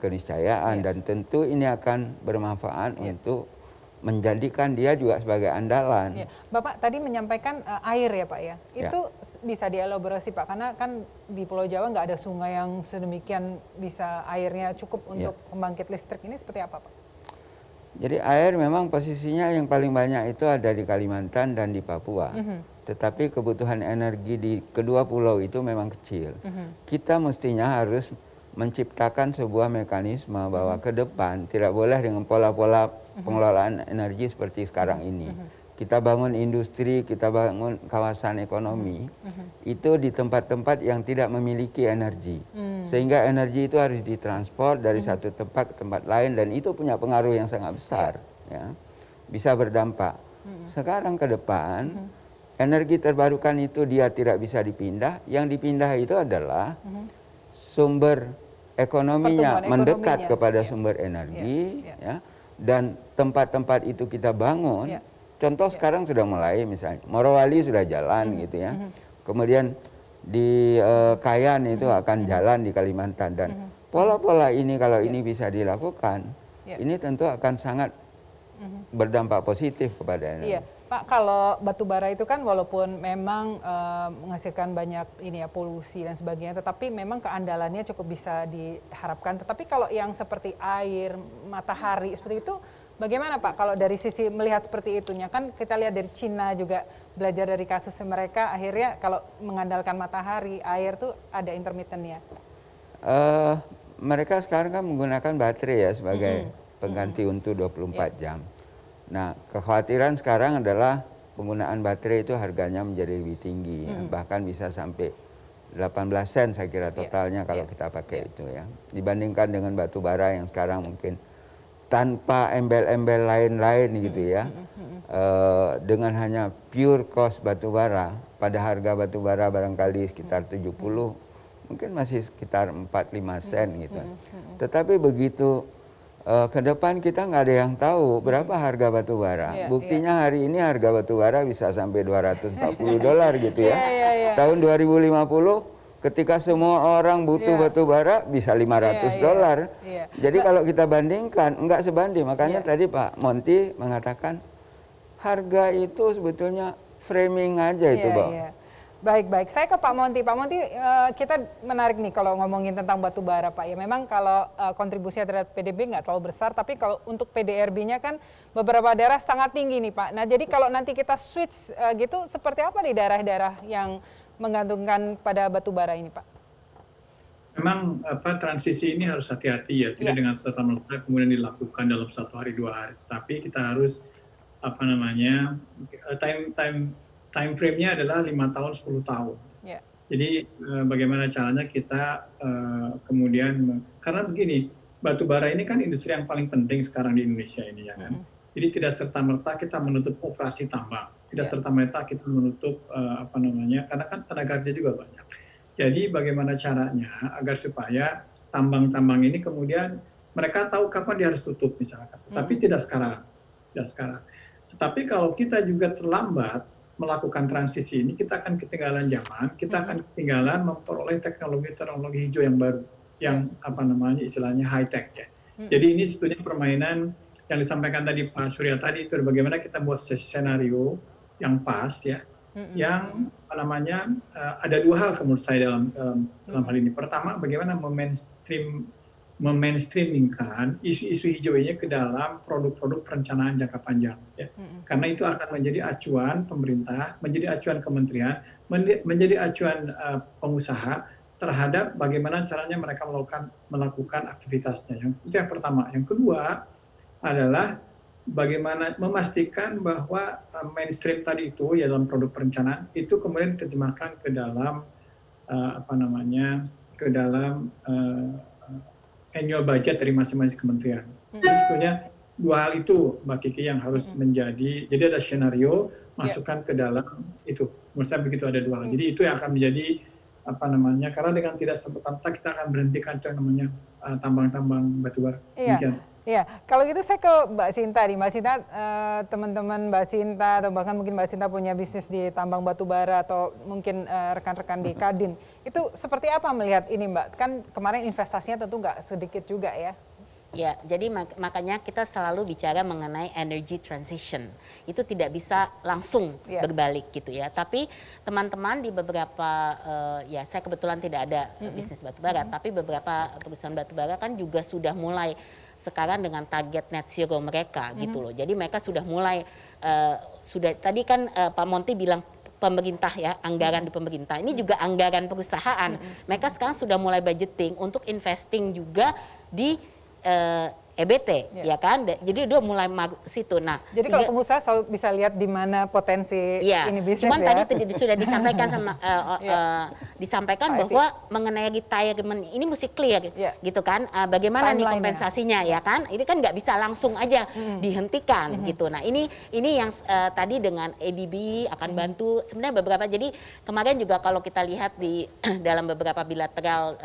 keniscayaan, dan tentu ini akan bermanfaat untuk menjadikan dia juga sebagai andalan. Bapak tadi menyampaikan air ya Pak ya, itu bisa dielaborasi Pak, karena kan di Pulau Jawa nggak ada sungai yang sedemikian bisa airnya cukup untuk pembangkit listrik, ini seperti apa Pak? Jadi air memang posisinya yang paling banyak itu ada di Kalimantan dan di Papua. Tetapi kebutuhan energi di kedua pulau itu memang kecil. Kita mestinya harus menciptakan sebuah mekanisme bahwa ke depan tidak boleh dengan pola-pola pengelolaan energi seperti sekarang ini. Kita bangun industri, kita bangun kawasan ekonomi, itu di tempat-tempat yang tidak memiliki energi. Sehingga energi itu harus ditransport dari satu tempat ke tempat lain, dan itu punya pengaruh yang sangat besar. Ya. Bisa berdampak. Sekarang ke depan, energi terbarukan itu dia tidak bisa dipindah. Yang dipindah itu adalah sumber ekonominya mendekat kepada sumber energi, ya, dan tempat-tempat itu kita bangun. Contoh sekarang sudah mulai, misalnya Morowali sudah jalan gitu ya. Kemudian di Kayan itu akan jalan di Kalimantan, dan pola-pola ini kalau ini bisa dilakukan, ini tentu akan sangat berdampak positif kepada energi. Pak, kalau batu bara itu kan walaupun memang menghasilkan banyak ini ya polusi dan sebagainya, tetapi memang keandalannya cukup bisa diharapkan. Tetapi kalau yang seperti air, matahari seperti itu, bagaimana Pak? Kalau dari sisi melihat seperti itunya, kan kita lihat dari Cina juga belajar dari kasus mereka, akhirnya kalau mengandalkan matahari, air tuh ada intermittennya. Mereka sekarang kan menggunakan baterai ya sebagai pengganti untuk 24 jam. Nah, kekhawatiran sekarang adalah penggunaan baterai itu harganya menjadi lebih tinggi, ya. Bahkan bisa sampai 18 sen saya kira totalnya kalau kita pakai itu ya. Dibandingkan dengan batu bara yang sekarang mungkin tanpa embel-embel lain-lain gitu ya. Dengan hanya pure cost batu bara, pada harga batu bara barangkali sekitar 70, mungkin masih sekitar 4-5 sen gitu. Tetapi begitu ke depan kita nggak ada yang tahu berapa harga batu bara. Buktinya hari ini harga batu bara bisa sampai $240 gitu ya. Tahun 2050 ketika semua orang butuh batu bara bisa $500. Jadi kalau kita bandingkan nggak sebanding. Makanya tadi Pak Monty mengatakan harga itu sebetulnya framing aja itu, Bang. Baik. Saya ke Pak Monty. Pak Monty, kita menarik nih kalau ngomongin tentang batu bara, Pak. Ya memang kalau kontribusinya terhadap PDB nggak terlalu besar, tapi kalau untuk PDRB-nya kan beberapa daerah sangat tinggi nih, Pak. Nah, jadi kalau nanti kita switch gitu, seperti apa di daerah-daerah yang menggantungkan pada batu bara ini, Pak? Memang transisi ini harus hati-hati ya, tidak dengan serta-merta kemudian dilakukan dalam 1 hari 2 hari. Tapi kita harus time frame-nya adalah 5 tahun 10 tahun. Jadi bagaimana caranya kita kemudian karena begini, batu bara ini kan industri yang paling penting sekarang di Indonesia ini ya kan. Jadi tidak serta-merta kita menutup operasi tambang, tidak serta-merta kita menutup karena kan tenaga kerja juga banyak. Jadi bagaimana caranya agar supaya tambang-tambang ini kemudian mereka tahu kapan dia harus tutup misalkan, tapi tidak sekarang. Tetapi kalau kita juga terlambat melakukan transisi ini, kita akan ketinggalan zaman, kita akan ketinggalan memperoleh teknologi hijau yang baru, yang istilahnya high tech ya. Jadi ini sebetulnya permainan yang disampaikan tadi Pak Surya tadi itu bagaimana kita buat skenario yang pas ya, yang ada 2 hal menurut saya dalam hal ini. Pertama, bagaimana memainstreamingkan isu-isu hijau ini ke dalam produk-produk perencanaan jangka panjang ya. Karena itu akan menjadi acuan pemerintah, menjadi acuan kementerian, menjadi acuan pengusaha terhadap bagaimana caranya mereka melakukan aktivitasnya. Itu yang pertama. Yang kedua adalah bagaimana memastikan bahwa mainstream tadi itu ya dalam produk perencanaan itu kemudian diterjemahkan ke dalam annual budget dari masing-masing kementerian. Jadi sebetulnya 2 hal itu Mbak Kiki yang harus menjadi, jadi ada skenario masukkan ke dalam itu. Menurut saya begitu ada 2 hal. Jadi itu yang akan menjadi karena dengan tidak serta-merta kita akan berhentikan itu yang namanya tambang-tambang batubara. Iya, kalau gitu saya ke Mbak Sinta nih. Mbak Sinta, teman-teman Mbak Sinta atau bahkan mungkin Mbak Sinta punya bisnis di tambang batubara atau mungkin rekan-rekan di Kadin. Itu seperti apa melihat ini Mbak? Kan kemarin investasinya tentu nggak sedikit juga ya. Ya, jadi makanya kita selalu bicara mengenai energy transition. Itu tidak bisa langsung berbalik gitu ya. Tapi teman-teman di beberapa, saya kebetulan tidak ada bisnis batubara, tapi beberapa perusahaan batubara kan juga sudah mulai sekarang dengan target net zero mereka gitu loh. Jadi mereka sudah mulai, tadi kan Pak Monty bilang pemerintah ya, anggaran di pemerintah. Ini juga anggaran perusahaan. Mereka sekarang sudah mulai budgeting untuk investing juga di EBT, ya kan? Jadi dia mulai situ. Nah, jadi kalau pengusaha selalu bisa lihat di mana potensi ini bisnis. Cuman tadi sudah disampaikan disampaikan bahwa mengenai retirement ini mesti clear, gitu kan? Bagaimana nih kompensasinya, ya kan? Ini kan nggak bisa langsung aja dihentikan, gitu. Nah, ini yang tadi dengan ADB akan bantu. Sebenarnya beberapa. Jadi kemarin juga kalau kita lihat di dalam beberapa bilateral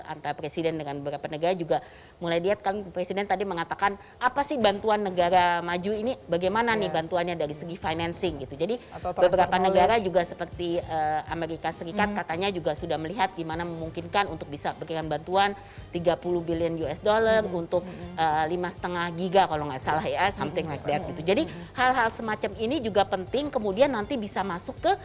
antara presiden dengan beberapa negara juga mulai lihat kan presiden tadi mengatakan apa sih bantuan negara maju ini, bagaimana nih bantuannya dari segi financing gitu. Jadi beberapa negara juga seperti Amerika Serikat katanya juga sudah melihat gimana memungkinkan untuk bisa berikan bantuan 30 billion US dollar untuk 5,5 giga kalau nggak salah ya, something like that gitu. Jadi hal-hal semacam ini juga penting kemudian nanti bisa masuk ke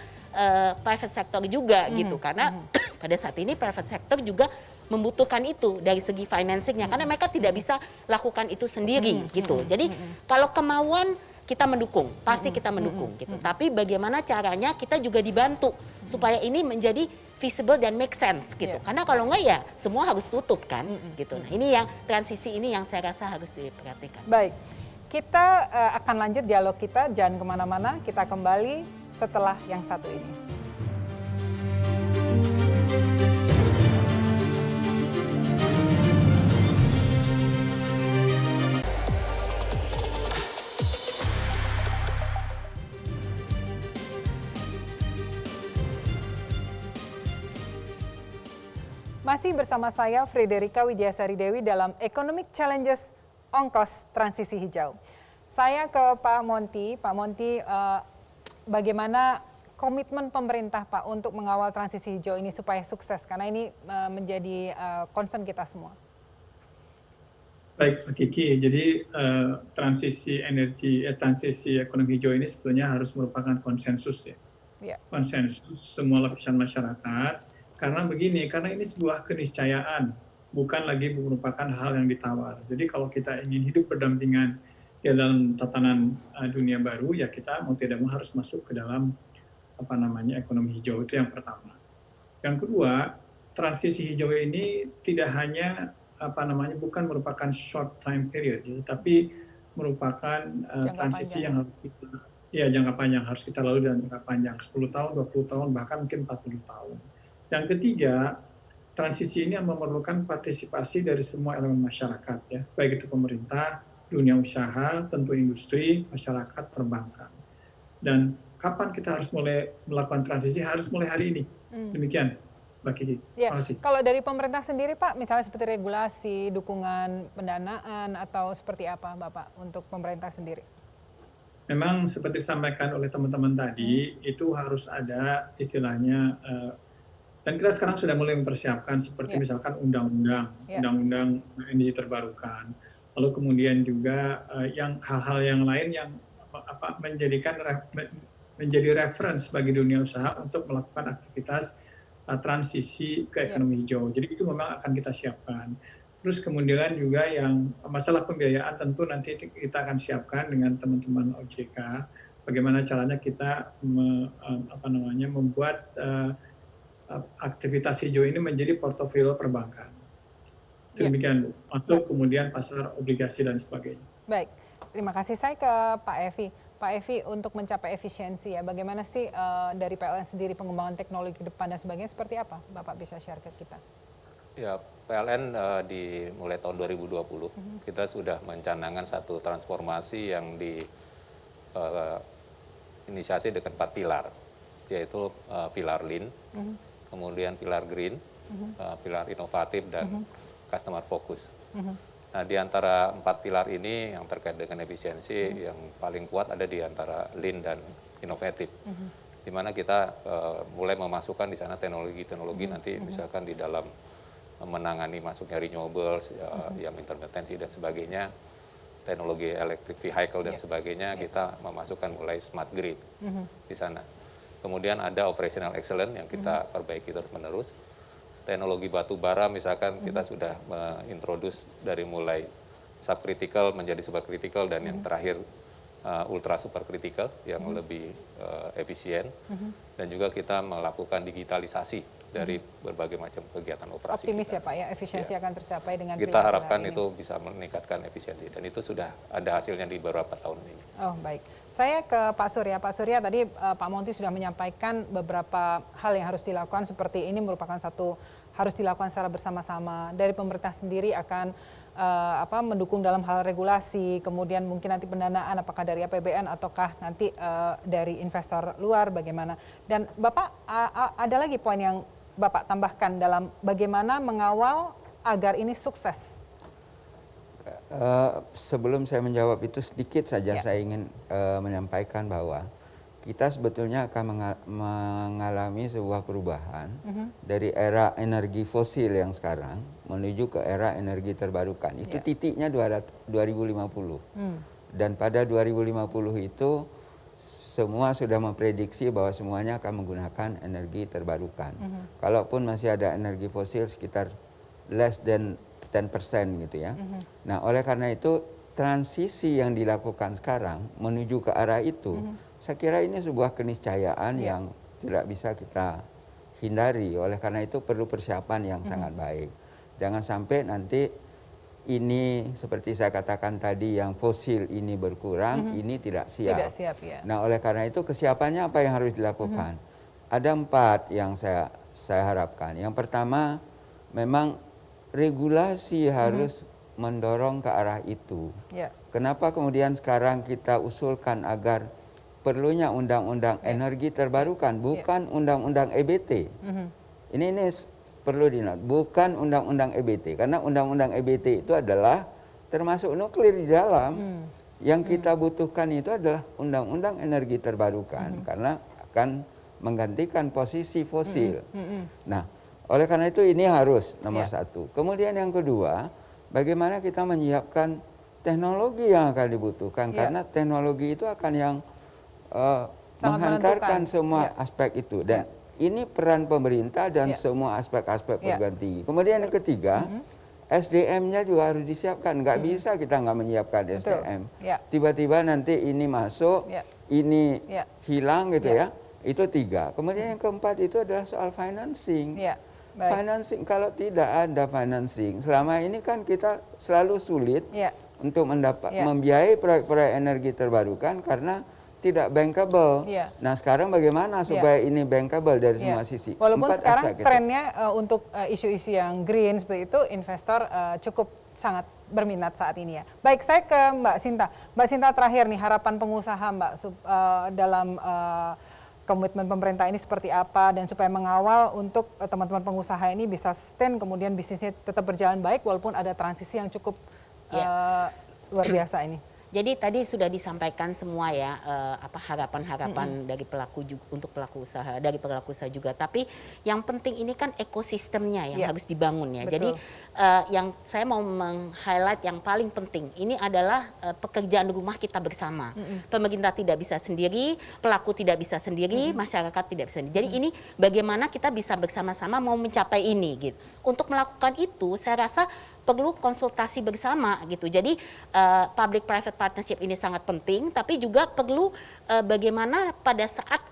private sector juga gitu, karena pada saat ini private sector juga membutuhkan itu dari segi financingnya, karena mereka tidak bisa lakukan itu sendiri gitu. Jadi kalau kemauan kita mendukung, pasti kita mendukung gitu. Tapi bagaimana caranya kita juga dibantu supaya ini menjadi visible dan make sense gitu. Karena kalau enggak ya semua harus tutup kan gitu. Nah, ini yang transisi ini yang saya rasa harus diperhatikan. Baik, kita akan lanjut dialog kita, jangan kemana-mana, kita kembali setelah yang satu ini. Masih bersama saya Frederika Widyasari Dewi dalam Economic Challenges ongkos transisi hijau. Saya ke Pak Monty. Pak Monty, bagaimana komitmen pemerintah Pak untuk mengawal transisi hijau ini supaya sukses? Karena ini menjadi concern kita semua. Baik, Pak Kiki. Jadi transisi ekonomi hijau ini sebetulnya harus merupakan konsensus ya. Konsensus semua lapisan masyarakat. Karena begini, karena ini sebuah keniscayaan, bukan lagi merupakan hal yang ditawar. Jadi kalau kita ingin hidup berdampingan di dalam tatanan dunia baru, ya kita mau tidak mau harus masuk ke dalam ekonomi hijau. Itu yang pertama. Yang kedua, transisi hijau ini tidak hanya bukan merupakan short time period, tapi merupakan transisi yang harus kita jangka panjang harus kita lalui dalam jangka panjang 10 tahun, 20 tahun, bahkan mungkin 40 tahun. Yang ketiga, transisi ini memerlukan partisipasi dari semua elemen masyarakat ya, baik itu pemerintah, dunia usaha, tentu industri, masyarakat, perbankan. Dan kapan kita harus mulai melakukan transisi? Harus mulai hari ini. Demikian, Mbak Kiki. Ya, kalau dari pemerintah sendiri Pak, misalnya seperti regulasi, dukungan pendanaan, atau seperti apa Bapak untuk pemerintah sendiri? Memang seperti disampaikan oleh teman-teman tadi, itu harus ada istilahnya, dan kita sekarang sudah mulai mempersiapkan seperti misalkan undang-undang energi terbarukan. Lalu kemudian juga yang hal-hal yang lain yang menjadi reference bagi dunia usaha untuk melakukan aktivitas transisi ke ekonomi hijau. Jadi itu memang akan kita siapkan. Terus kemudian juga yang masalah pembiayaan tentu nanti kita akan siapkan dengan teman-teman OJK bagaimana caranya kita membuat aktivitas hijau ini menjadi portofolio perbankan. Demikian untuk kemudian pasar obligasi dan sebagainya. Baik, terima kasih. Saya ke Pak Evi. Pak Evi, untuk mencapai efisiensi ya, bagaimana sih dari PLN sendiri pengembangan teknologi ke depan dan sebagainya seperti apa? Bapak bisa share ke kita. Ya, PLN mulai tahun 2020 kita sudah mencanangkan satu transformasi yang diinisiasi dengan 4 pilar, yaitu pilar Lean, kemudian pilar Green, pilar inovatif, dan customer focus. Nah, di antara 4 pilar ini yang terkait dengan efisiensi yang paling kuat ada di antara Lean dan inovatif, di mana kita mulai memasukkan di sana teknologi-teknologi nanti misalkan di dalam menangani masuknya renewables, yang intermittency dan sebagainya, teknologi electric vehicle dan sebagainya, kita memasukkan mulai smart grid di sana. Kemudian ada operational excellence yang kita perbaiki terus-menerus. Teknologi batu bara misalkan kita sudah mengintroduce dari mulai subcritical menjadi supercritical dan yang terakhir ultra supercritical yang lebih efisien. Dan juga kita melakukan digitalisasi dari berbagai macam kegiatan operasi. Optimis ya Pak ya, efisiensi akan tercapai dengan kita harapkan itu bisa meningkatkan efisiensi dan itu sudah ada hasilnya di beberapa tahun ini. Oh baik, saya ke Pak Surya. Pak Surya tadi Pak Monty sudah menyampaikan beberapa hal yang harus dilakukan seperti ini merupakan satu harus dilakukan secara bersama-sama. Dari pemerintah sendiri akan mendukung dalam hal regulasi, kemudian mungkin nanti pendanaan apakah dari APBN ataukah nanti dari investor luar bagaimana. Dan Bapak ada lagi poin yang Bapak tambahkan dalam bagaimana mengawal agar ini sukses. Sebelum saya menjawab itu sedikit saja saya ingin menyampaikan bahwa kita sebetulnya akan mengalami sebuah perubahan dari era energi fosil yang sekarang menuju ke era energi terbarukan. Itu titiknya 2050. Dan pada 2050 itu semua sudah memprediksi bahwa semuanya akan menggunakan energi terbarukan. Kalaupun masih ada energi fosil sekitar less than 10% gitu ya. Nah, oleh karena itu transisi yang dilakukan sekarang menuju ke arah itu, saya kira ini sebuah keniscayaan yang tidak bisa kita hindari. Oleh karena itu perlu persiapan yang sangat baik. Jangan sampai nanti ini seperti saya katakan tadi yang fosil ini berkurang, ini tidak siap. Tidak siap ya. Nah, oleh karena itu kesiapannya apa yang harus dilakukan? Ada 4 yang saya harapkan. Yang pertama, memang regulasi harus mendorong ke arah itu. Kenapa kemudian sekarang kita usulkan agar perlunya undang-undang energi terbarukan, bukan undang-undang EBT. Ini perlu diingat, bukan undang-undang EBT, karena undang-undang EBT itu adalah termasuk nuklir di dalam. Yang kita butuhkan itu adalah undang-undang energi terbarukan karena akan menggantikan posisi fosil. Nah, oleh karena itu ini harus nomor satu. Kemudian yang kedua, bagaimana kita menyiapkan teknologi yang akan dibutuhkan karena teknologi itu akan yang menghantarkan semua aspek itu dan ini peran pemerintah dan semua aspek-aspek perguruan tinggi. Kemudian yang ketiga, SDM-nya juga harus disiapkan. Nggak bisa kita nggak menyiapkan SDM. Tiba-tiba nanti ini masuk, ini hilang gitu ya. Itu 3. Kemudian yang keempat itu adalah soal financing. Financing, kalau tidak ada financing, selama ini kan kita selalu sulit untuk membiayai proyek-proyek energi terbarukan karena tidak bankable. Nah sekarang bagaimana supaya ini bankable dari semua sisi? Walaupun sekarang trennya untuk isu-isu yang green seperti itu, investor cukup sangat berminat saat ini ya. Baik, saya ke Mbak Sinta. Mbak Sinta terakhir nih, harapan pengusaha Mbak dalam komitmen pemerintah ini seperti apa dan supaya mengawal untuk teman-teman pengusaha ini bisa sustain kemudian bisnisnya tetap berjalan baik walaupun ada transisi yang cukup luar biasa ini. Jadi tadi sudah disampaikan semua ya harapan-harapan dari untuk pelaku usaha juga. Tapi yang penting ini kan ekosistemnya yang harus dibangun ya. Betul. Jadi yang saya mau meng-highlight yang paling penting ini adalah pekerjaan rumah kita bersama. Pemerintah tidak bisa sendiri, pelaku tidak bisa sendiri, masyarakat tidak bisa sendiri. Jadi ini bagaimana kita bisa bersama-sama mau mencapai ini gitu. Untuk melakukan itu saya rasa perlu konsultasi bersama gitu. Jadi public private partnership ini sangat penting, tapi juga perlu bagaimana pada saat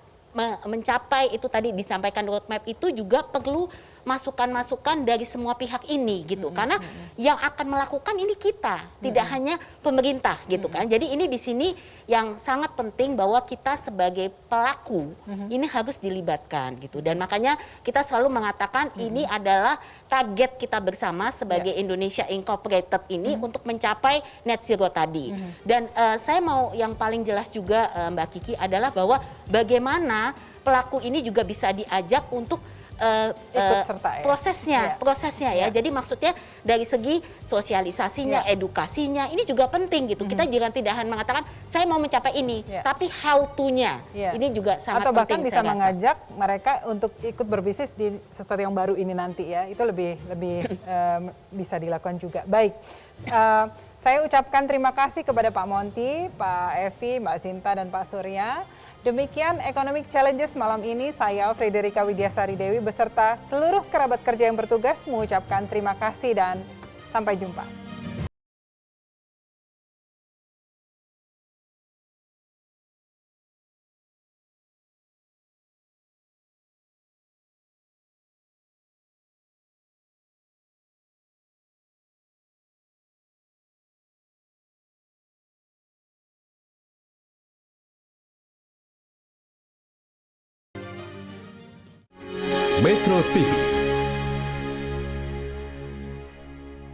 mencapai itu tadi disampaikan roadmap itu juga perlu masukan-masukan dari semua pihak ini gitu. Karena yang akan melakukan ini kita, tidak hanya pemerintah gitu kan. Jadi ini di sini yang sangat penting bahwa kita sebagai pelaku ini harus dilibatkan gitu. Dan makanya kita selalu mengatakan ini adalah target kita bersama sebagai Indonesia Incorporated ini untuk mencapai net zero tadi. Dan saya mau yang paling jelas juga Mbak Kiki adalah bahwa bagaimana pelaku ini juga bisa diajak untuk ikut serta prosesnya ya. Jadi maksudnya dari segi sosialisasinya, edukasinya ini juga penting gitu. Kita jangan tidak hanya mengatakan saya mau mencapai ini, tapi how to-nya ini juga sangat atau penting. Atau bahkan bisa mengajak mereka untuk ikut berbisnis di sesuatu yang baru ini nanti ya. Itu lebih bisa dilakukan juga. Baik. Saya ucapkan terima kasih kepada Pak Monty, Pak Evi, Mbak Sinta dan Pak Surya. Demikian Economic Challenges malam ini, saya Frederika Widiasari Dewi beserta seluruh kerabat kerja yang bertugas mengucapkan terima kasih dan sampai jumpa. Metro TV,